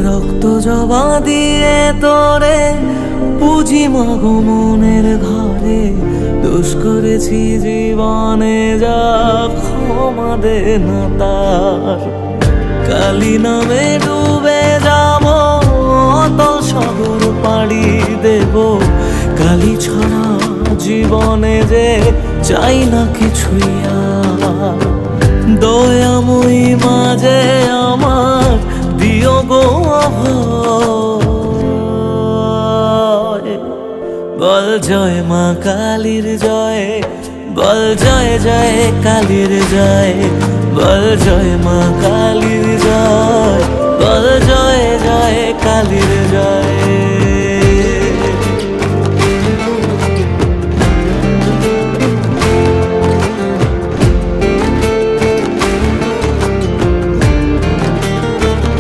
রক্ত জবা দিয়ে তোরে পুঁজি মাগো মনের ঘরে, দোষ করেছি জীবনে যা ক্ষমা দে না তার। কালী নামে ডুবে যাব অতল সাগর পাড়ি দেব, কালী ছাড়া জীবনে যে চাই না কিছুই আর। দয়াময়ী মাঝে আমার দিও গো অভয়, বল জয় মা কালীর জয়, বল জয় জয় কালীর জয়, বল জয় মা কালীর জয়, বল জয় জয় কালীর